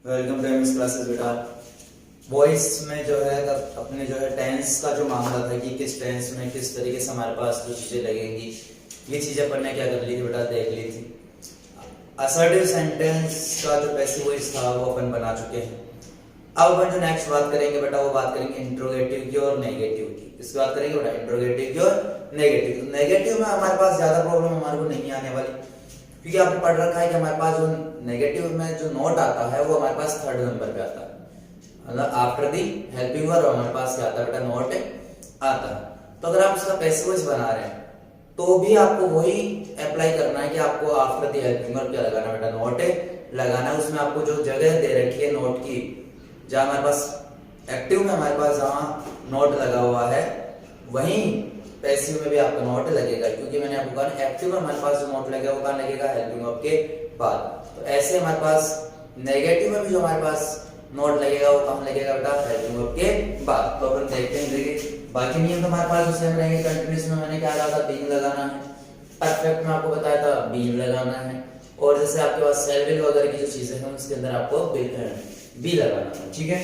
Welcome to MS classes बेटा। Voice में जो है अपने जो है टेंस का जो मामला था कि किस टेंस में किस तरीके से हमारे पास जो चीजें लगेंगी, ये चीजें अपन ने क्या कर ली थी बेटा, देख ली थी। असर्टिव सेंटेंस का जो पैसिव वॉइस था वो अपन बना चुके हैं। अब अपन जो नेक्स्ट बात करेंगे बेटा, वो बात करेंगे इंट्रोगेटिव की और नेगेटिव की। इसकी बात करेंगे बेटा इंट्रोगेटिव की और नेगेटिव। तो नेगेटिव में हमारे पास ज्यादा प्रॉब्लम हमारे को नहीं आने वाली, क्योंकि आपने पढ़ रखा है कि हमारे पास जो नेगेटिव में जो नोट आता है वो हमारे पास थर्ड नंबर पे आता है, मतलब आफ्टर दी हेल्पिंग वर्ब हमारे पास क्या आता है बेटा, नोट आता है। तो अगर आप उसका पैसिव वॉइस बना रहे हैं तो भी आपको वही अप्लाई करना है कि आपको आफ्टर दी हेल्पिंग वर्ब क्या लगाना है बेटा, नोट लगाना है। उसमें आपको जो जगह दे रखी है नोट की, जहां हमारे पास एक्टिव में हमारे पास जहां नोट लगा हुआ है वहीं पैसिव में भी आपका नोट लगेगा, क्योंकि मैंने आपको कहा एक्टिव में हमारे पास जो नोट लगेगा वो कहां लगेगा, हेल्पिंग वर्ब के बाद। तो ऐसे हमारे पास नेगेटिव में भी जो हमारे पास नोट लगेगा वो कहां लगेगा बेटा, हेल्पिंग वर्ब के बाद। तो अपन देखते हैं, देखिए बाकी नियम तो हमारे पास सेम रहेंगे। कंटीन्यूअस में मैंने क्या कहा था, बीइंग लगाना है। परफेक्ट में आपको बताया था बीइंग लगाना है, और जैसे आपके पास शैल विल वगैरह की जो चीजें हैं उसके अंदर आपको बी लगाना है, ठीक है।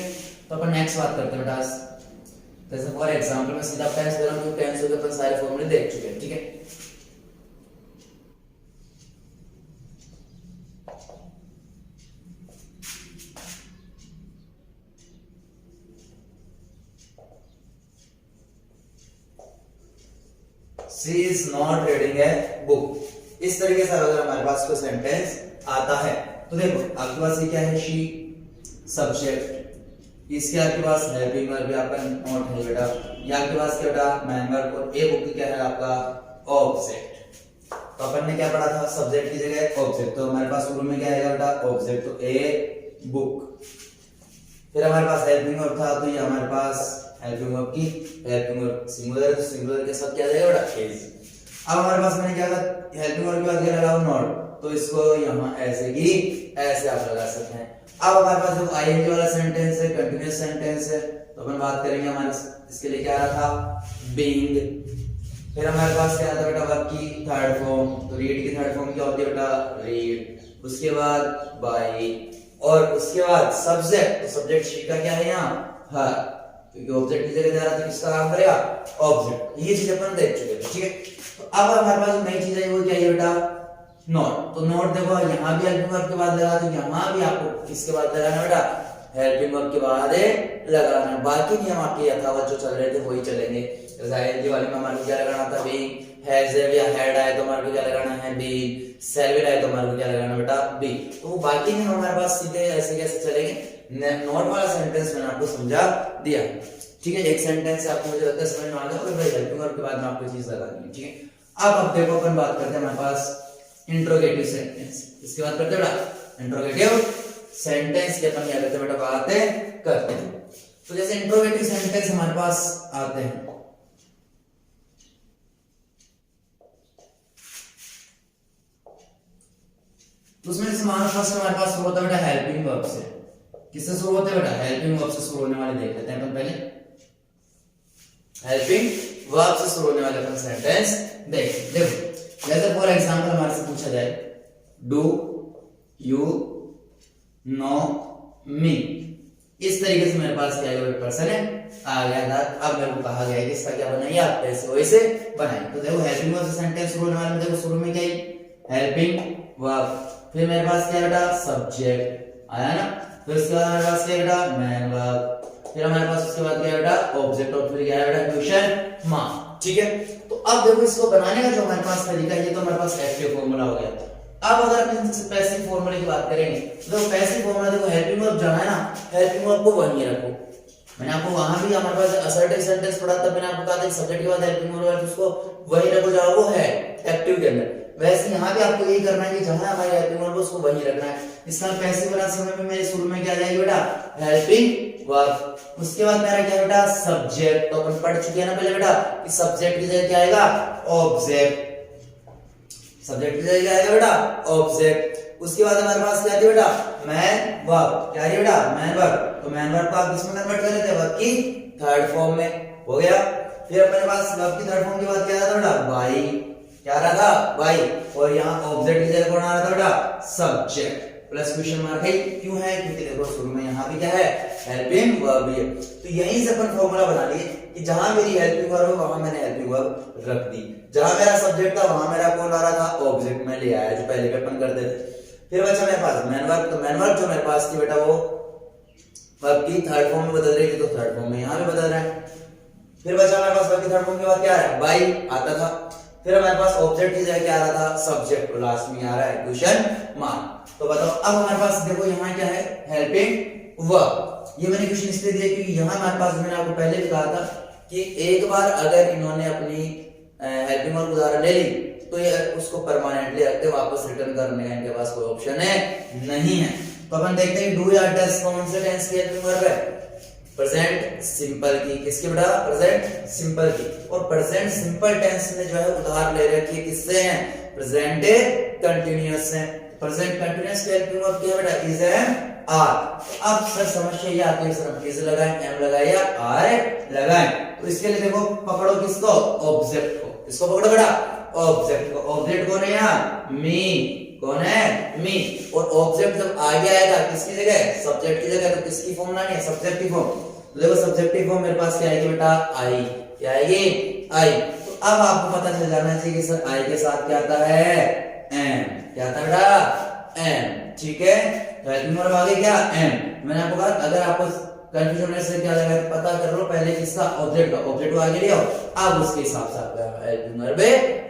तो अपन नेक्स्ट बात करते हैं बेटा, जैसे फॉर एग्जांपल मैं सीधा टेंस दे रहा हूं, टेंस के अपन सारे फॉर्मूले देख चुके हैं, ठीक है। She is not reading a book। इस तरीके से अगर हमारे पास कोई सेंटेंस आता है तो देखो आपके पास ये क्या है, शी सब्जेक्ट, इसके आपके पास हेल्पिंग वर्ब भी आपका नोट है बेटा, ये आपके पास क्या बेटा, मैन वर्ब, और ए बुक क्या है आपका ऑब्जेक्ट। तो अपन ने क्या पढ़ा था, सब्जेक्ट की जगह ऑब्जेक्ट, तो हमारे पास शुरू में क्या आएगा बेटा, ऑब्जेक्ट, तो ए बुक। फिर हमारे पास हेल्पिंग वर्ब था, तो ये हमारे पास हेल्पिंग वर्ब की हेल्पिंग वर्ब सिंगुलर, तो सिंगुलर के साथ क्या जाएगा बेटा, इज। अब हमारे पास मैंने क्या कहा, हेल्पिंग वर्ब के बाद क्या लगाओ, नॉट, तो इसको यहाँ ऐसे की ऐसे आप लगा सकते हैं। अब हमारे पास जो आईएनजी वाला सेंटेंस है, कंटीन्यूअस सेंटेंस है, तो अपन बात करेंगे हमारे इसके लिए क्या रहा था, बीइंग। फिर हमारे पास क्या आता बेटा, वर्ब की थर्ड फॉर्म, तो रीड की थर्ड फॉर्म क्या होती है बेटा, रीड। उसके बाद बाय, और उसके बाद सब्जेक्ट, तो सब्जेक्ट शी का क्या है यहाँ, हर, क्योंकि ऑब्जेक्ट की जगह जा रहा है तो किसका काम करेगा, ऑब्जेक्ट। ये चीज अपन देख चुके थे, ठीक है। तो अब हमारे पास नई चीज है वो क्या है बेटा, नोट। तो नोट देखो यहाँ भी हेल्पिंग वर्ब के बाद लगा, तो यहाँ भी आपको किसके बाद लगाना बेटा, हेल्पिंग वर्ब के बाद लगाना। बाकी नियम आपके यथावत जो चल रहे थे वही चलेंगे। जैसे आईएनजी वाले में हमारे को क्या लगाना था, बीइंग, हैज या हैड आए तो हमारे को क्या लगाना है, बी, शैल विल आए तो हमारे को क्या लगाना बेटा, बी। तो वो बाकी नियम हमारे पास सीधे ऐसे कैसे चलेंगे, नोट वाला सेंटेंस मैंने आपको समझा दिया, ठीक है। एक सेंटेंस से आपको मुझे लगता है समझ में आ गया, भाई हेल्पिंग वर्ब के बाद में आपको चीज लगानी है, ठीक है। अब देखो अपन बात करते हैं हमारे पास इंट्रोगेटिव सेंटेंस। इसके बाद करते हैं बेटा इंट्रोगेटिव सेंटेंस की अपन क्या करते हैं बेटा, बातें करते हैं। तो जैसे इंट्रोगेटिव सेंटेंस हमारे पास आते हैं, तो उसमें जैसे मानो फर्स्ट हमारे पास शुरू होता है बेटा हेल्पिंग वर्ब से। किससे शुरू होता है बेटा, हेल्पिंग वर्ब से शुरू होने वाले देख लेते हैं अपन पहले। हेल्पिंग वर्ब से शुरू होने वाले अपन सेंटेंस देखो। जैसे फॉर एग्जांपल हमारे से पूछा जाए, डू यू नो मी, इस तरीके से मेरे पास क्या है पर्सन है आ गया था। अब मेरे को कहा गया है कि इसका क्या बनाइए आप, पैसे वैसे बनाइए। तो देखो हेल्पिंग वर्ब से सेंटेंस शुरू होने वाले में देखो शुरू में क्या है, हेल्पिंग वर्ब, फिर मेरे पास क्या बेटा, सब्जेक्ट आया ना, फिर उसके बाद हमारे पास क्या बेटा, मैन वर्ब, फिर हमारे पास उसके बाद क्या बेटा, ऑब्जेक्ट, और फिर क्या है बेटा, क्वेश्चन मार्क, ठीक है। तो अब देखो इसको बनाने का जो हमारे पास तरीका है, ये तो हमारे पास एक्टिव फॉर्मूला हो गया। अब अगर अपन पैसिव फॉर्मूले की बात करेंगे तो पैसिव फॉर्मूला देखो, हेल्पिंग वर्ब जो है ना, हेल्पिंग वर्ब को वहीं रखो। मैंने आपको वहां भी हमारे पास असर्टिव सेंटेंस पढ़ा, तब मैंने आपको कहा था सब्जेक्ट के बाद हेल्पिंग वर्ब है तो उसको वहीं रखो जहां वो है, एक्टिव के अंदर। वैसे यहाँ भी आपको यही करना है कि जहां हमारी हेल्पिंग वर्ब उसको वहीं रखना है। इसका पैसिव वाला समय में मेरे शुरू में क्या जाएगी बेटा, हेल्पिंग वर्ब। उसके बाद मेरा क्या बेटा, सब्जेक्ट, तो अपन पढ़ चुके हैं ना पहले बेटा कि सब्जेक्ट की जगह क्या आएगा, ऑब्जेक्ट, सब्जेक्ट की जगह क्या आएगा बेटा, ऑब्जेक्ट। उसके बाद हमारे पास क्या है बेटा, मैन वर्ब, क्या है बेटा, मैन वर्ब। तो मैन वर्ब को आप किसमें कन्वर्ट कर लेते हैं, वर्ब की थर्ड फॉर्म में, हो गया। फिर अपने पास वर्ब की थर्ड फॉर्म के बाद क्या आता बेटा, बाई, क्या रहा था, बाई, और यहाँ ऑब्जेक्ट की जगह कौन आ रहा था बेटा, सब्जेक्ट। प्लस क्वेश्चन मार्क है, क्यों है? क्योंकि देखो शुरू में यहाँ भी क्या है, हेल्पिंग वर्ब है। तो यहीं से अपन फॉर्मूला बना लिए कि जहां मेरी हेल्पिंग वर्ब है वहां मैंने हेल्पिंग वर्ब रख दी, जहां मेरा सब्जेक्ट था वहां मेरा कौन आ रहा था, ऑब्जेक्ट में ले आया, जो पहले भी अपन करते थे। फिर बचा मेरे पास मेन वर्ब, तो मेन वर्ब जो मेरे पास थी बेटा वो वर्ब की थर्ड फॉर्म में बदल रही थी, तो थर्ड फॉर्म में यहाँ पे बदल रहा है। फिर बचा हमारे पास वर्ब की थर्ड फॉर्म के बाद क्या है, बाई आता था। फिर हमारे पास ऑब्जेक्ट की जगह क्या आ रहा था, सब्जेक्ट, तो लास्ट में आ रहा है क्वेश्चन मार्क। तो बताओ अब हमारे पास देखो यहाँ क्या है, हेल्पिंग वर्ब। ये मैंने क्वेश्चन इसलिए दिया क्योंकि यहाँ हमारे पास, मैंने आपको पहले भी कहा था कि एक बार अगर इन्होंने अपनी हेल्पिंग वर्ब उदाहरण ले ली तो ये उसको परमानेंटली रखते वापस रिटर्न करने का इनके पास कोई ऑप्शन है नहीं है। तो अपन देखते हैं डू या डज कौन से टेंस की हेल्पिंग वर्ब है, प्रेजेंट सिंपल की। किसकी बेटा, प्रेजेंट सिंपल की। और प्रेजेंट सिंपल टेंस में जो है उधार ले रखी है किससे है, प्रेजेंट कंटीन्यूअस से। प्रेजेंट कंटीन्यूअस की हेल्पिंग वर्ब क्या है बेटा, इज एंड आर। अब सर समस्या ये आती है सर इज लगाएं, एम लगाएं या आर लगाएं। तो इसके लिए देखो पकड़ो किसको, ऑब्जेक्ट को। इसको पकड़ो बेटा, ऑब्जेक्ट को। ऑब्जेक्ट कौन है यहाँ, मी। कौन है, मी। और ऑब्जेक्ट जब आगे आएगा किसकी जगह, सब्जेक्ट की जगह, तो किसकी फॉर्म लानी है, सब्जेक्ट की फॉर्म। तो देखो सब्जेक्ट की फॉर्म मेरे पास क्या आएगी बेटा, आई। क्या आएगी, आई। तो अब आपको पता चल जाना चाहिए कि सर आई के साथ क्या आता है, एम। क्या आता है बेटा, एम। ठीक है, तो हेल्पिंग वर्ब आगे क्या, एम। मैंने आपको कहा अगर आपको कंफ्यूजन है से क्या लगा पता कर लो पहले किसका, ऑब्जेक्ट का। ऑब्जेक्ट को आगे ले आओ, अब उसके हिसाब से आप हेल्पिंग वर्ब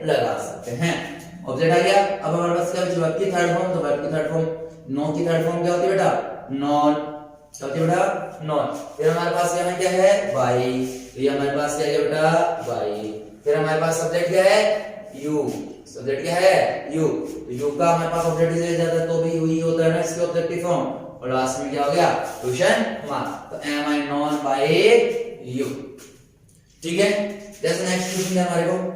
लगा सकते हैं। ऑब्जेक्ट आ गया। अब हमारे पास क्या बची, वर्ब की थर्ड फॉर्म। तो वर्ब की थर्ड फॉर्म, नो की थर्ड फॉर्म क्या होती है बेटा, नॉन। क्या होती है बेटा, नॉन। फिर हमारे पास यहाँ क्या है, बाई। तो ये हमारे पास क्या है बेटा, बाई। फिर हमारे पास सब्जेक्ट क्या है, यू। सब्जेक्ट क्या है, यू। तो यू का हमारे पास ऑब्जेक्ट ले जाता है तो भी यू ही होता है ना इसके ऑब्जेक्टिव फॉर्म। और लास्ट में क्या हो गया, क्वेश्चन मार्क। तो am I known by you. ठीक है, जैसे नेक्स्ट क्वेश्चन है हमारे को,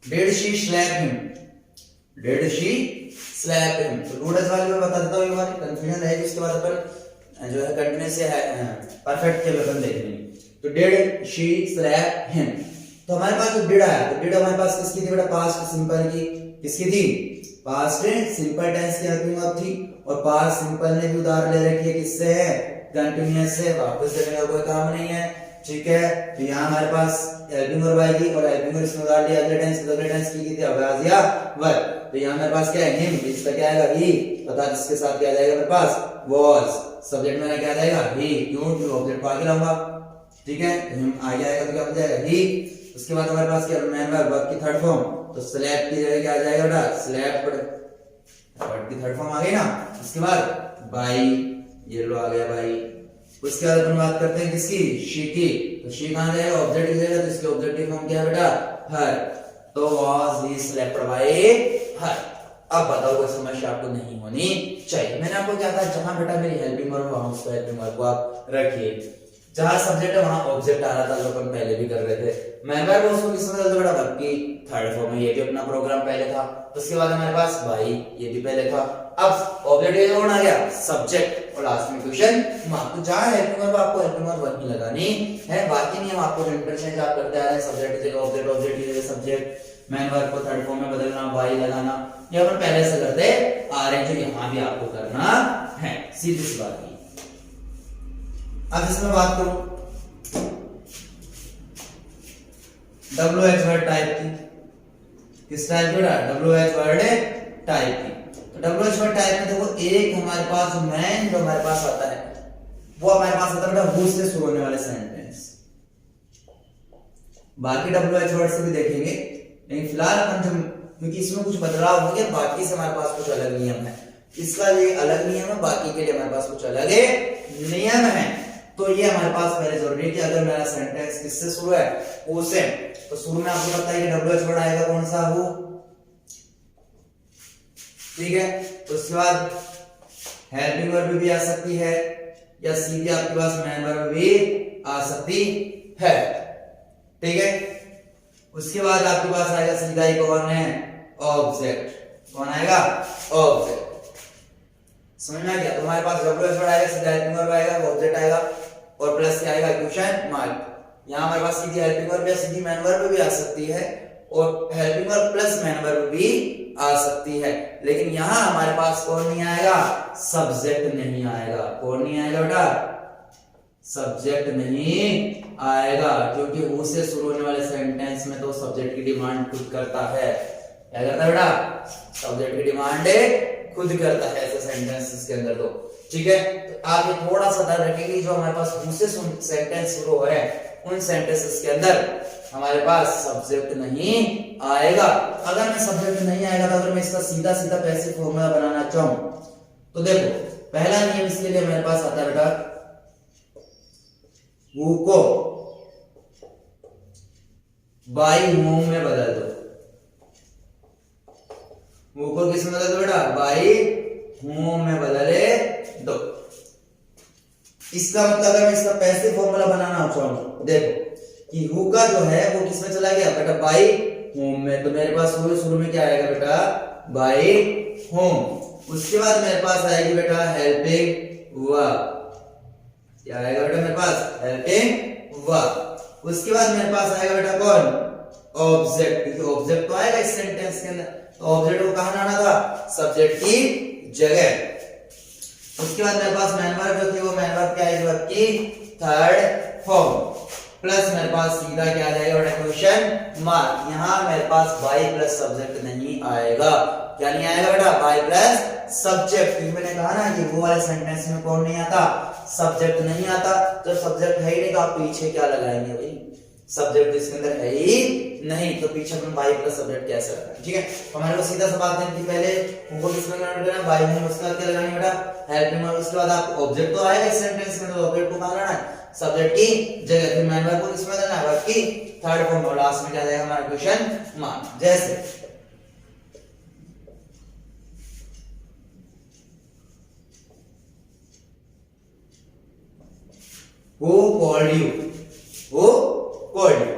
Did she slap him? Did she slap him? तो रूडस वाली में बता देता हूँ, हमारी कंफ्यूजन है जिसके बाद अपन जो है कंटिन्यूअस से है परफेक्ट के अपन देखेंगे। तो did she slap him? तो हमारे पास जो did आया, तो did हमारे पास किसकी थी बेटा, पास्ट सिंपल की। किसकी थी, पास्ट सिंपल टेंस की हेल्पिंग वर्ब थी। और पास्ट सिंपल ने भी उधार ले रखी है किससे है, कंटिन्यूअस से। वापस देने का कोई काम नहीं है। ठीक है, तो यहाँ हमारे पास हेल्पिंग वर्ब आएगी और हेल्पिंग वर्ब इसमें उधार लिया, अगले टेंस की थी अभ्यास या वर्ब। तो यहाँ मेरे पास क्या है, हिम। इसका क्या आएगा, ही। पता जिसके साथ क्या जाएगा मेरे पास, was। सब्जेक्ट में क्या जाएगा, ही। क्यों, क्यों ऑब्जेक्ट को आगे लाऊंगा। ठीक है, हिम आगे आएगा तो क्या बन जाएगा, ही। उसके बाद हमारे पास क्या, मेन वर्ब की थर्ड फॉर्म। तो स्लैप की जगह क्या आ जाएगा बेटा, स्लैप्ड। वर्ब की थर्ड फॉर्म आ गई ना। उसके बाद बाई, ये लो आ गया बाई। उसके बाद अपन बात करते हैं किसकी, शी की। तो शी कहां जाएगा, ऑब्जेक्ट की जगह। तो इसकी ऑब्जेक्टिव फॉर्म क्या है बेटा, हर। तो वाज ही स्लेप्ट बाय हर। अब बताओ कोई समस्या आपको नहीं होनी चाहिए। मैंने आपको क्या कहा, जहां बेटा मेरी हेल्पिंग वर्ब वहां उसका हेल्पिंग वर्ब को आप रखिए। जहां सब्जेक्ट है वहां ऑब्जेक्ट आ रहा था, जो अपन पहले भी कर रहे थे। मैं वर्ब उसको किसमें बदल दो बेटा, वर्ब की थर्ड फॉर्म में। ये भी अपना प्रोग्राम पहले था। उसके बाद हमारे पास बाई, ये भी पहले था। अब ऑब्जेक्ट कौन आ गया, सब्जेक्ट। और लास्ट में क्वेश्चन मार्क। तो जहां हेल्पिंग वर्ब आपको हेल्पिंग वर्ब वहीं लगानी है। बाकी नियम आपको जो इंटरचेंज आप करते आ रहे हैं, सब्जेक्ट की जगह ऑब्जेक्ट, ऑब्जेक्ट की जगह सब्जेक्ट, मेन वर्ब को थर्ड फॉर्म में बदलना, बाई लगाना, ये अपन पहले से करते आ रहे हैं, जो यहां भी आपको करना है। सीधी सी बात है। अब इसमें बात करूं WH वर्ड टाइप की। किस टाइप की, WH वर्ड टाइप की। तो WH वर्ड टाइप में देखो एक हमारे पास मैन जो हमारे पास आता है वो हमारे पास आता है बेटा हु से शुरू होने वाले सेंटेंस। बाकी WH वर्ड से भी देखेंगे, लेकिन फिलहाल अपन जो, क्योंकि इसमें कुछ बदलाव हो गया, बाकी से हमारे पास कुछ अलग नियम है। इसका ये अलग नियम है, बाकी के लिए हमारे पास कुछ अलग नियम है। तो ये हमारे पास पहले जरूरी है कि अगर मेरा सेंटेंस किससे शुरू है, हु से, तो शुरू में आपको पता है कि WH वर्ड आएगा कौन सा, हु। ठीक है, तो उसके बाद हेल्पिंग वर्ब भी आ सकती है, या सीधी आपके पास मेन वर्ब भी आ सकती है। ठीक है, उसके बाद आपके पास आएगा सीधा ही कौन है, ऑब्जेक्ट। कौन आएगा, ऑब्जेक्ट। समझ में आ गया। तो हमारे पास WH वर्ड आएगा, सीधा हेल्पिंग वर्ब आएगा, ऑब्जेक्ट आएगा। और प्लस क्या आएगा क्वेश्चन मार्क। यहाँ हमारे पास सीधी हेल्पिंग वर्ब या सीधी मैन वर्ब भी आ सकती है और helping verb plus man verb भी आ सकती है, लेकिन यहाँ हमारे पास कौन नहीं आएगा, सब्जेक्ट नहीं आएगा। कौन नहीं आएगा बेटा, सब्जेक्ट नहीं आएगा, क्योंकि हु से शुरू होने वाले सेंटेंस में तो सब्जेक्ट की डिमांड खुद करता है। क्या करता है बेटा, सब्जेक्ट की डिमांड खुद करता है ऐसे सेंटेंसेस के अंदर। तो ठीक है, तो आप ये थोड़ा सा ध्यान रखेंगे, जो हमारे पास हु से सेंटेंस शुरू हो रहे हैं उन सेंटेंसेस के अंदर हमारे पास सब्जेक्ट नहीं आएगा। अगर मैं सब्जेक्ट नहीं आएगा तो अगर मैं इसका सीधा सीधा पैसिव फॉर्मूला बनाना चाहूं तो देखो, पहला नियम इसके लिए मेरे पास आता है बेटा, हु को बाई होम में बदल दो। हु को किस में बदल दो बेटा, बाई होम में बदले दो। इसका मतलब अगर मैं इसका पैसिव फॉर्मूला बनाना चाहूं, देखो कि हु का जो है वो किस में चला गया बेटा, बाई होम में, तो मेरे पास शुरू में क्या आएगा बेटा, बाई होम। उसके बाद मेरे पास आएगी बेटा हेल्पिंग वर्ब। क्या आएगा बेटा मेरे पास, हेल्पिंग वर्ब। उसके बाद मेरे पास आएगा बेटा कौन, ऑब्जेक्ट, क्योंकि ऑब्जेक्ट तो आएगा इस सेंटेंस के अंदर, तो ऑब्जेक्ट को कहां लाना था, सब्जेक्ट की जगह। उसके बाद मेरे पास मैन वर्ब जो थी वो मैन वर्ब क्या आएगी, वर्ब की थर्ड फॉर्म, प्लस मेरे पास सीधा क्या आ जाएगा बेटा, क्वेश्चन मार्क। यहां मेरे पास बाई प्लस सब्जेक्ट नहीं आएगा। क्या नहीं आएगा बेटा, बाई प्लस सब्जेक्ट, क्योंकि मैंने कहा ना कि वो वाले सेंटेंस में कौन नहीं आता, सब्जेक्ट नहीं आता। जब सब्जेक्ट है ही नहीं तो आप पीछे क्या लगाएंगे भाई, सब्जेक्ट इसके अंदर है ही नहीं, तो पीछे अपन बाई प्लस सब्जेक्ट कैसे लगाएंगे। ठीक है, तो हमारे को सीधा सा बात है कि पहले उनको किसमें लगाना, बाई में, उसके बाद क्या लगानी बेटा, हेल्पिंग वर्ब। उसके बाद आपको ऑब्जेक्ट तो आएगा इस सेंटेंस में, तो ऑब्जेक्ट को कहां लाना है, सब्जेक्ट की जगह। फिर मैन वर्ब को किसमें देना है, वर्ब की थर्ड फॉर्म, और लास्ट में क्या जाएगा हमारा क्वेश्चन मार्क। जैसे who called you, who called you,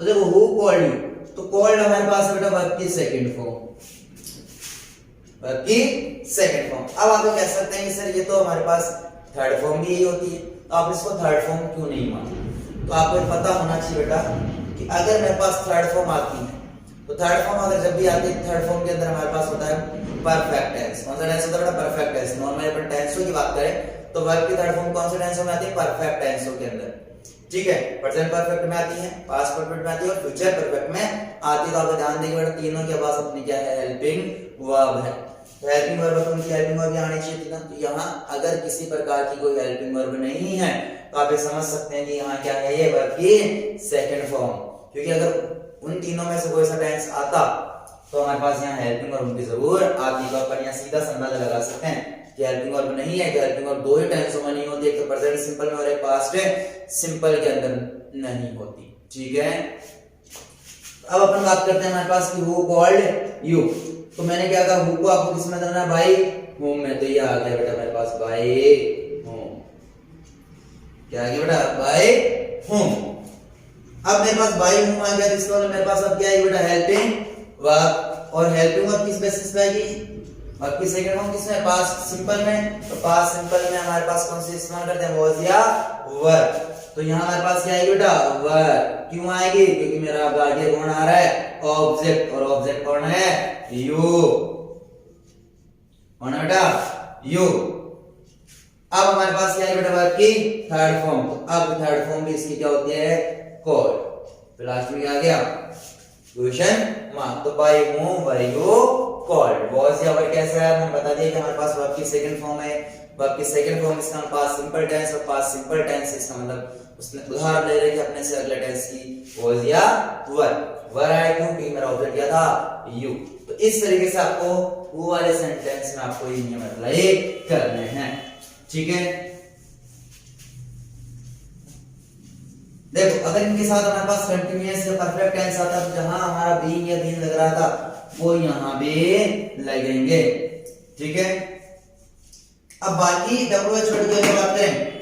तो देखो who called you, तो called हमारे पास है बेटा वर्ब की सेकंड फॉर्म, वर्ब की सेकंड फॉर्म। अब आप कह सकते हैं कि सर ये तो हमारे पास थर्ड फॉर्म भी यही होती है, तो आप इसको थर्ड फॉर्म क्यों नहीं मानते। तो आपको पता होना चाहिए बेटा कि अगर मेरे पास थर्ड फॉर्म आती है, तो थर्ड फॉर्म अगर जब भी आती है, थर्ड फॉर्म के अंदर हमारे पास होता है परफेक्ट टेंस। कौन सा टेंस होता है बेटा, परफेक्ट टेंस। नॉर्मली अपन टेंसों की बात करें तो वर्ब की थर्ड फॉर्म कौन से टेंसों में आती है, परफेक्ट टेंसों के अंदर। ठीक है, प्रेजेंट परफेक्ट में आती है, पास्ट परफेक्ट में आती है और फ्यूचर परफेक्ट में आती है। तो आप ध्यान देंगे बेटा तीनों के पास अपनी क्या है, हेल्पिंग वर्ब है। तो हेल्पिंग वर्ब तो उनकी हेल्पिंग वर्ब आनी चाहिए थी ना, तो यहाँ अगर किसी प्रकार की कोई हेल्पिंग वर्ब नहीं है तो आप ये समझ सकते हैं कि यहाँ क्या है, ये वर्ब की सेकंड फॉर्म। क्योंकि अगर उन तीनों में से कोई सा टेंस आता तो हमारे पास यहाँ हेल्पिंग वर्ब की जरूरत आती। तो अपन यहाँ सीधा अंदाजा लगा सकते हैं कि हेल्पिंग वर्ब नहीं है, कि हेल्पिंग वर्ब दो ही टेंसों में नहीं होती, एक तो प्रेजेंट सिंपल में और एक पास्ट सिंपल के अंदर नहीं होती। ठीक है, अब अपन बात करते हैं हमारे पास कि हु कॉल्ड यू। तो मैंने क्या कहा, हु को आपको किसमें देना है, बाई होम में, तो ये आ गया बेटा मेरे पास बाई होम। क्या आ गया बेटा, बाई होम। अब मेरे पास बाई होम आ गया, तो इसका मतलब मेरे पास अब क्या है बेटा, हेल्पिंग वर्ब। और हेल्पिंग वर्ब किस बेसिस पे आएगी, वर्ब की सेकंड फॉर्म किसमें, पास्ट सिंपल में। तो पास्ट सिंपल में हमारे पास कौन सी इस्तेमाल करते हैं, वाज या वर। तो यहाँ हमारे पास क्या आएगी बेटा, वर। क्यों आएगी, क्योंकि मेरा अब आगे कौन आ रहा है, ऑब्जेक्ट, और ऑब्जेक्ट कौन है, यू। कौन है बेटा, यू। अब हमारे पास क्या है बेटा, वर्ब की थर्ड फॉर्म। तो अब थर्ड फॉर्म भी इसकी क्या होती है, कॉल्ड। तो लास्ट में क्या आ गया, क्वेश्चन मार्क। तो by whom were you called. Was या वर कैसा है, मैंने बता दिया कि हमारे पास वर्ब की सेकंड फॉर्म है। वर्ब की सेकंड फॉर्म इसका पास्ट सिंपल टेंस, और पास्ट सिंपल टेंस इसका मतलब उसने उदाहरण ले रही है अपने से अगले टेंस की, वाज या वर। वर आया क्यों, क्योंकि मेरा ऑब्जेक्ट क्या था, यू। तो इस तरीके से आपको वो वाले सेंटेंस में आपको ये नियम अप्लाई करने हैं। ठीक है, देखो अगर इनके साथ हमारे पास कंटीन्यूअस या परफेक्ट टेंस आता है, तो जहां हमारा बीइंग या बीइंग लग रहा था वो यहां भी लगेंगे। ठीक है, अब बाकी WH वर्ड की बात करें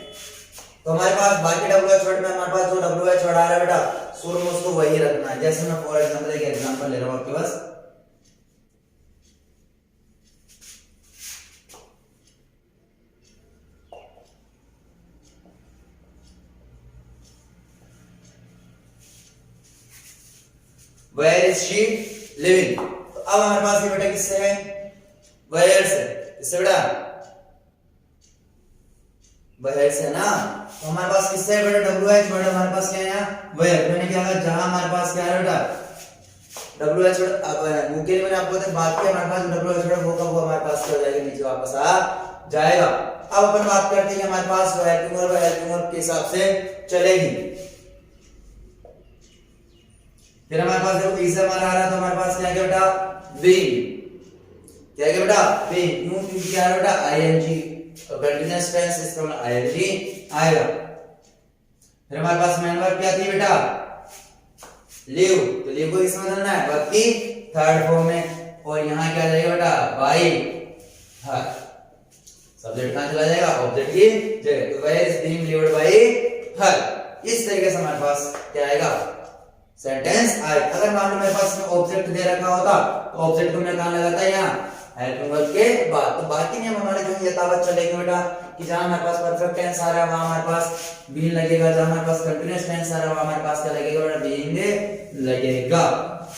तो हमारे पास बाकी WH वर्ड में हमारे पास जो WH वर्ड आ रहा है बेटा, शुरू में उसको वही रखना है। जैसे मैं फॉर एग्जांपल एक एग्जांपल ले रहा हूं आपके पास, वेयर इज शी लिविंग। तो अब हमारे पास ये बेटा किससे है, वेयर से, किससे बेटा, वेयर से ना। तो हमारे पास किससे है बेटा, डब्ल्यू एच, बेटा हमारे पास क्या है यहाँ, वेयर। मैंने क्या कहा, जहां हमारे पास क्या है बेटा, डब्ल्यू एच। अब मुंह के लिए मैंने आपको बात की, हमारे पास डब्ल्यू एच बेटा वो का वो हमारे पास क्या हो जाएगा, नीचे वापस आ जाएगा। अब अपन बात करते हैं कि हमारे पास हेल्पिंग वर्ब के हिसाब से चलेगी। फिर हमारे पास देखो तीसरा हमारा आ रहा है, तो हमारे पास क्या है बेटा, बीइंग। क्या है बेटा, बीइंग। न्यू क्योंकि क्या है बेटा, आईएनजी, तो कंटीन्यूअस टेंस इसका मतलब आईएनजी आएगा। फिर हमारे पास मेन वर्ब क्या थी बेटा, लिव। तो लिव को किसमें बदलना है, वर्ब की थर्ड फॉर्म में। और यहाँ क्या जाएगा बेटा, बाय हर। सब्जेक्ट कहां चला जाएगा, ऑब्जेक्ट की जगह। तो where is being lived by her. इस तरीके से हमारे पास क्या आएगा, सेंटेंस आएगा। अगर मान लो मेरे पास में ऑब्जेक्ट दे रखा होता तो ऑब्जेक्ट को मैं कहां लगाता, यहाँ हेल्पिंग वर्ब के बाद। तो बाकी नियम हमारे जो यथावत चलेंगे बेटा, कि जहां हमारे पास परफेक्ट टेंस आ रहा है वहां हमारे पास बीइंग लगेगा, जहां हमारे पास कंटीन्यूअस टेंस आ रहा है वहां हमारे पास क्या लगेगा बेटा, बीइंग लगेगा।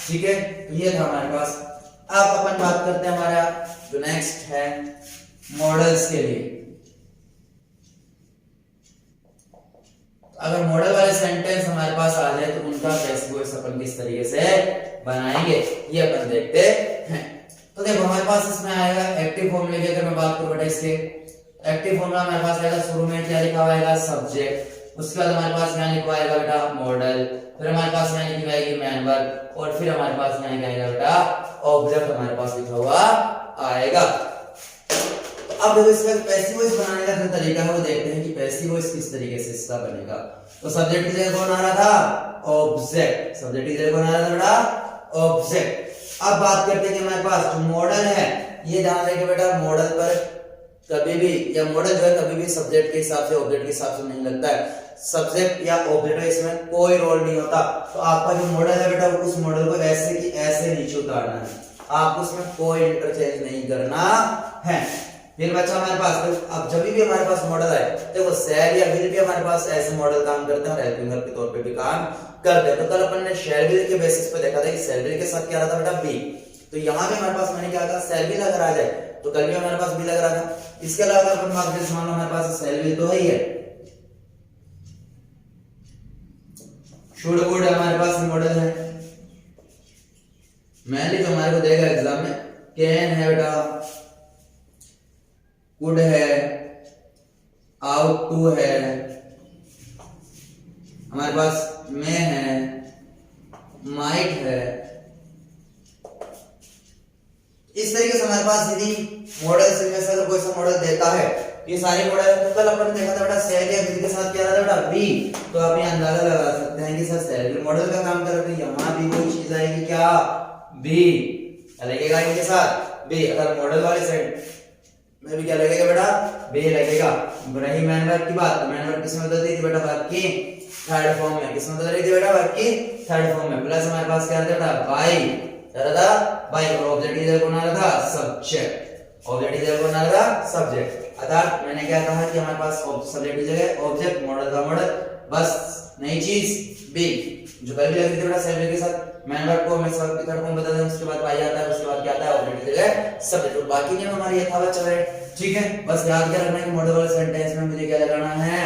ठीक है, तो ये था हमारे पास। अब अपन बात करते हैं हमारा जो नेक्स्ट है मॉडल्स के लिए। अगर मॉडल वाले सेंटेंस हमारे पास आ जाए तो उनका पैसिव वॉइस अपन किस तरीके से बनाएंगे ये अपन देखते हैं। तो देखो हमारे पास इसमें आएगा एक्टिव फॉर्मूले की। अगर मैं बात करूं बेटा इसके एक्टिव फॉर्मूला हमारे पास आएगा, शुरू में क्या लिखा हुआ आएगा, सब्जेक्ट। उसके बाद हमारे पास यहाँ लिखा आएगा बेटा मॉडल। फिर हमारे पास यहाँ लिखी आएगी मैन वर्ब। और फिर हमारे पास यहाँ क्या आएगा बेटा, ऑब्जेक्ट हमारे पास लिखा हुआ आएगा। अब देखो इसका पैसिव वॉइस बनाने का जो तरीका है वो देखते हैं कि पैसिव वॉइस किस तरीके से इसका बनेगा। तो सब्जेक्ट की जगह कौन आ रहा था, ऑब्जेक्ट। सब्जेक्ट की जगह कौन आ रहा था बेटा, ऑब्जेक्ट। अब बात करते हैं कि हमारे पास जो मॉडल है, ये ध्यान रखिए बेटा, मॉडल पर कभी भी या मॉडल जो है कभी भी सब्जेक्ट के हिसाब से ऑब्जेक्ट के हिसाब से नहीं लगता है। सब्जेक्ट या ऑब्जेक्ट इसमें कोई रोल नहीं होता। तो आपका जो मॉडल है बेटा उस मॉडल को ऐसे की ऐसे नीचे उतारना है, आपको उसमें कोई इंटरचेंज नहीं करना है। फिर बच्चा हमारे पास अब जब भी हमारे पास मॉडल है, देखो शैल या विल भी हमारे पास ऐसे मॉडल काम करते हैं और हेल्पिंग वर्ब के तौर पे भी काम करते हैं। तो कल अपन ने शैल विल के बेसिस पे देखा था कि शैल विल के साथ क्या रहा था बेटा, बी। तो यहाँ पे हमारे पास मैंने क्या कहा, शैल विल अगर आ जाए तो कल भी हमारे पास बी लग रहा था। इसके अलावा अपन बात करें, मान लो हमारे पास शैल विल तो है ही है, शुड वुड हमारे पास मॉडल है। मैंने जो हमारे को देगा एग्जाम में, कैन है बेटा, कुड है, आउट टू है, हमारे पास में है, माइट है। इस तरीके से हमारे पास यदि मॉडल से में से अगर कोई सा मॉडल देता है, ये सारे मॉडल है। तो कल अपन ने देखा था बेटा सेल या विल के साथ क्या रहा था बेटा, बी। तो आप ये अंदाजा लगा सकते हैं कि सर सेल मॉडल का काम कर रहे हैं, यहां भी वही चीज आएगी क्या, बी लगेगा इनके साथ, बी। अगर मॉडल वाले सेट में भी क्या लगेगा बेटा, बी लगेगा। रही मैन वर्ब की बात, तो मैन वर्ब किसमें बदल दी थी बेटा, वर्ब की थर्ड फॉर्म में। किसमें बदल रही थी बेटा, वर्ब की थर्ड फॉर्म में। प्लस हमारे पास क्या था बेटा, बाय, क्या था बाय। और ऑब्जेक्ट की जगह कौन आ रहा था, सब्जेक्ट। ऑब्जेक्ट की जगह कौन आ रहा था, सब्जेक्ट। अर्थात मैंने क्या कहा कि हमारे पास सब्जेक्ट की जगह ऑब्जेक्ट, मॉडल का मॉडल, बस नई चीज बी जो कभी लग रही थी बेटा सब्जेक्ट के साथ। मैन वर्ब को हमेशा वर्ब की थर्ड फॉर्म बदल दें, उसके बाद बाय आता है, उसके बाद क्या आता है, ऑब्जेक्ट की जगह सब्जेक्ट। और बाकी नियम हमारे यथावत चल रहे हैं। ठीक है, बस याद क्या रखना है कि मॉडल वाले सेंटेंस में मुझे क्या लगाना है,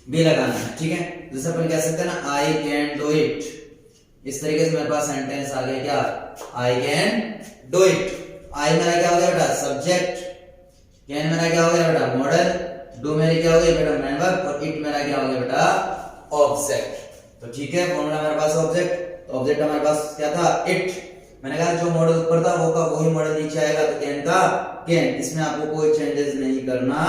बी लगाना है। ठीक है, जैसे अपन कह सकते हैं ना, आई कैन डू इट। इस तरीके से मेरे पास सेंटेंस आ गया क्या, आई कैन डू इट। आई मेरा क्या हो गया बेटा, सब्जेक्ट। कैन मेरा क्या हो गया बेटा, मॉडल। डू मेरी क्या हो गई बेटा, मैन वर्ब। और इट मेरा क्या हो गया बेटा, ऑब्जेक्ट। तो ठीक है, फॉर्मूला हमारे पास ऑब्जेक्ट, तो ऑब्जेक्ट हमारे पास क्या था, इट। मैंने कहा जो मॉडल ऊपर था वो का वही मॉडल नीचे आएगा, तो कैन का कैन। इसमें आपको कोई चेंजेस नहीं करना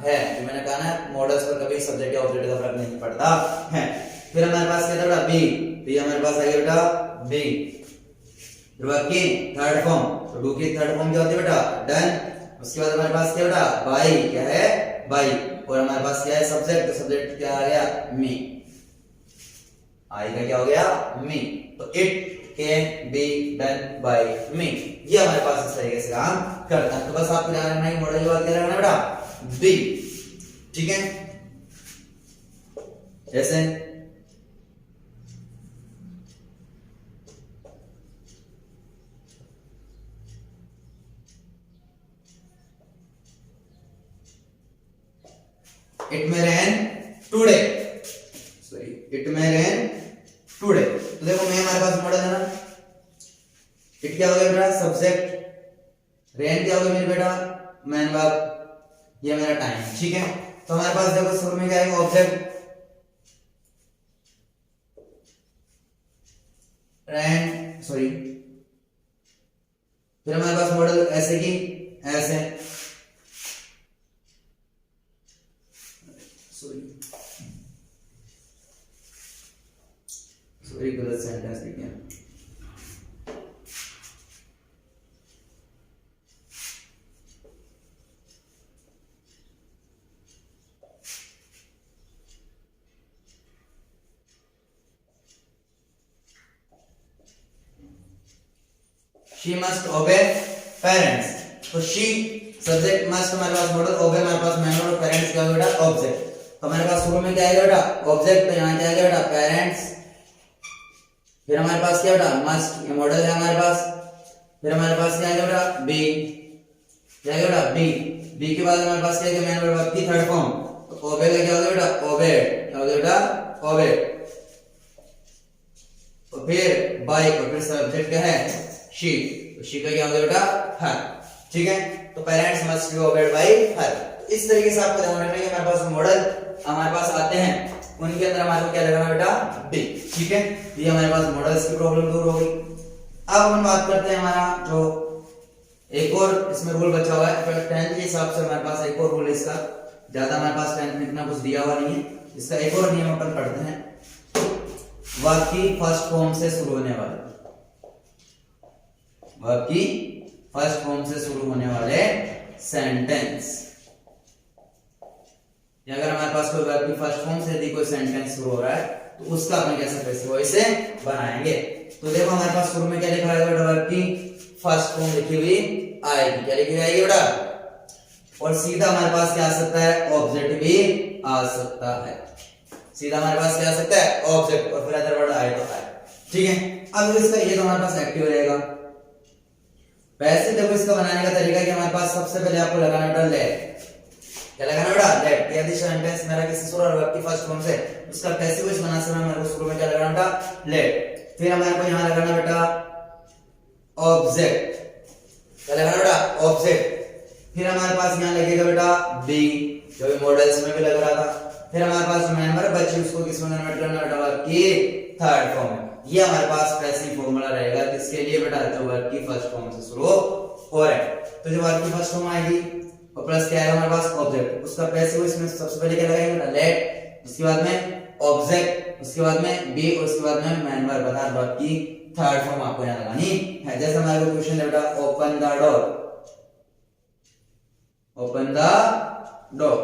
है। तो मैंने कहा ना, मॉडल्स पर कभी सब्जेक्ट या ऑब्जेक्ट का फर्क नहीं पड़ता है। फिर हमारे पास क्या था बेटा, बी। तो ये हमारे पास आ गया बेटा बी। वर्ब की थर्ड फॉर्म, तो डू की थर्ड फॉर्म क्या होती है बेटा, डन। उसके बाद हमारे पास क्या बेटा, बाय, क्या है, बाय। और हमारे पास क्या है, सब्जेक्ट। तो सब्जेक्ट क्या आ गया, मी। आई का क्या हो गया, मी। तो it can be done by me. ये हमारे पास इस तरीके से काम करता है। तो बस आपको ध्यान रखना है मॉडल की बात क्या रखना बेटा, बी। ठीक है, जैसे it may rain today, sorry it may rain today. तो देखो मैं हमारे पास मॉडल है ना, इट क्या हो गया बेटा सब्जेक्ट, रेन क्या हो गया मेरे बेटा मैन वर्ब, ये मेरा टाइम, ठीक है। तो हमारे पास देखो शुरू में क्या है ऑब्जेक्ट रेन, सॉरी फिर हमारे पास मॉडल ऐसे की ऐसे, सॉरी गलत सेंटेंस लिख दिया। She must obey parents, तो she सब्जेक्ट मस्ट हमारे पास मॉडल, ओबे हमारे पास मैन और पेरेंट्स क्या बेटा ऑब्जेक्ट। तो हमारे पास शुरू में क्या आएगा बेटा ऑब्जेक्ट, तो यहाँ क्या आएगा बेटा पेरेंट्स, फिर हमारे पास क्या बेटा मस्ट, ये मॉडल है हमारे पास, फिर हमारे पास क्या आएगा बेटा बी, क्या आएगा बेटा बी, बी के बाद हमारे पास क्या आएगा मैन वर्ब की थर्ड फॉर्म, तो ओबे का क्या होगा बेटा ओबेड, क्या होगा बेटा ओबेड, तो फिर बाय और फिर सब्जेक्ट क्या है शी, तो शी का क्या होगा बेटा हर, ठीक है। तो parents must be obeyed by her. इस तरीके से आपको ध्यान रखना है कि हमारे पास मॉडल हमारे पास आते हैं, उनके अंदर हमारे को क्या लगाना बेटा बी, ठीक है। ये हमारे पास मॉडल्स की प्रॉब्लम दूर हो गई। अब हम बात करते हैं हमारा जो एक और इसमें रूल बचा हुआ है, पर 10th के हिसाब से हमारे पास एक और रूल है इसका, ज्यादा हमारे पास 10th में इतना कुछ दिया हुआ नहीं है, इसका एक और नियम अपन पढ़ते हैं, वर्ब की फर्स्ट फॉर्म से शुरू होने वाले, वर्ब की फर्स्ट फॉर्म से शुरू होने वाले सेंटेंस, अगर हमारे पास कोई वर्ब की फर्स्ट फॉर्म से यदि कोई सेंटेंस शुरू हो रहा है तो उसका अपन कैसे पैसिव वॉइस से बनाएंगे। तो देखो हमारे पास शुरू में क्या लिखा है बेटा वर्ब की फर्स्ट फॉर्म लिखी हुई आएगी, क्या लिखी आएगी बेटा, और सीधा हमारे पास क्या आ सकता है ऑब्जेक्ट भी आ सकता है, सीधा हमारे पास क्या आ सकता है ऑब्जेक्ट और फिर अदर वर्ड आए तो आए, ठीक है। अब इसका ये तो हमारे पास एक्टिव रहेगा। वैसे देखो इसका बनाने का तरीका कि हमारे पास सबसे पहले आपको लगाना बेटा लेट, क्या लगाना बेटा लेट, यदि सेंटेंस मेरा किसी शुरू वर्ब की फर्स्ट फॉर्म से उसका पैसिव वॉइस बनाने से हमारे को शुरू में क्या लगाना बेटा लेट, फिर हमारे को यहां लगाना बेटा ऑब्जेक्ट, क्या लगाना बेटा ऑब्जेक्ट, फिर हमारे पास यहां लगेगा बेटा बी जो भी मॉडल्स में भी लग रहा था, फिर हमारे पास मेंबर बची उसको किसमें कन्वर्ट करना बेटा वर्ब की थर्ड फॉर्म में। ये हमारे पास पैसिव फॉर्मूला रहेगा किसके लिए बेटा जो वर्ब की फर्स्ट फॉर्म से शुरू हो रहा है। तो जो वर्ब की फर्स्ट फॉर्म आएगी और प्लस क्या आएगा हमारे पास ऑब्जेक्ट, उसका पैसिव इसमें सबसे पहले क्या लगाएंगे बेटा लेट, उसके बाद में ऑब्जेक्ट, उसके बाद में बी और उसके बाद में मेन वर्ब बता वर्ब की थर्ड फॉर्म आपको यहां लगानी है। जैसे हमारे को क्वेश्चन है बेटा open the door, open the door,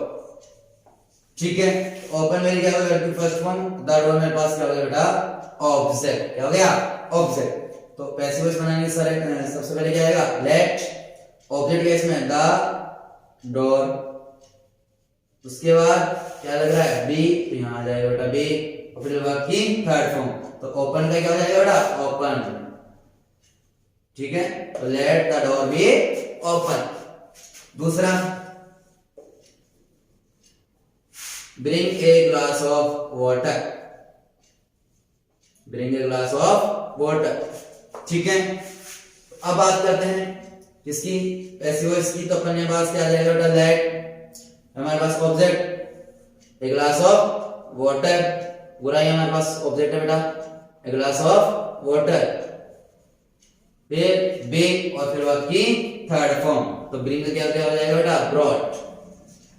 ठीक है। ओपन मेरी क्या होगा वर्ब की फर्स्ट फॉर्म, द डोर मेरे पास क्या होगा बेटा ऑब्जेक्ट, क्या हो गया ऑब्जेक्ट। तो पैसिव वॉइस बनाने के सबसे पहले क्या आएगा लेट, ऑब्जेक्ट है इसमें द डोर, उसके बाद क्या लग रहा है बी, तो यहां आ जाएगा बेटा बी और फिर वर्ब की थर्ड फॉर्म, तो ओपन का क्या हो जाएगा बेटा ओपन, ठीक है। तो let the door be open. दूसरा bring a glass of water, bring a glass of water, ठीक है। अब बात करते हैं किसकी पैसिव वॉइस की, तो अपने पास क्या आ जाएगा बेटा लेट, हमारे पास object a glass of water, पूरा ही हमारे पास ऑब्जेक्ट है बेटा ए ग्लास ऑफ वाटर, फिर बी और फिर वर्ब की थर्ड फॉर्म, तो ब्रिंग क्या क्या हो जाएगा बेटा ब्रॉट,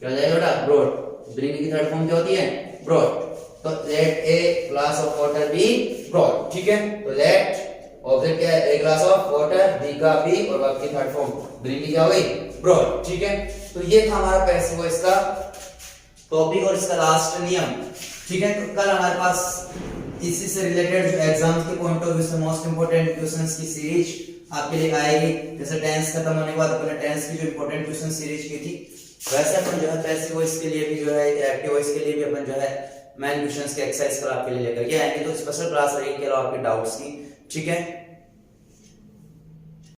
क्या हो जाएगा बेटा ब्रॉट, ब्रिंग की थर्ड फॉर्म क्या होती है ब्रॉट, तो let a glass of water be brought, ठीक है। तो लेट ऑब्जेक्ट क्या है a glass of water, be का बी और वर्ब की थर्ड फॉर्म ब्रिंग क्या हो गई ब्रॉट, ठीक है। तो ये था हमारा पैसिव वॉइस का टॉपिक और इसका लास्ट नियम, ठीक है। तो कल हमारे पास इसी से रिलेटेड जो एग्जाम के पॉइंट ऑफ व्यू से मोस्ट इंपोर्टेंट क्वेश्चंस की सीरीज आपके लिए आएगी। जैसे टेंस खत्म होने के बाद अपने टेंस की जो इंपॉर्टेंट क्वेश्चन सीरीज की थी, वैसे अपन जो है पैसिव वॉइस के लिए भी जो है एक्टिव वॉइस के लिए भी अपन जो है मैन क्वेश्चंस के एक्सरसाइज कल आपके लिए लेकर के आएंगे। तो स्पेशल क्लास रहेगी आपके डाउट्स की, ठीक है।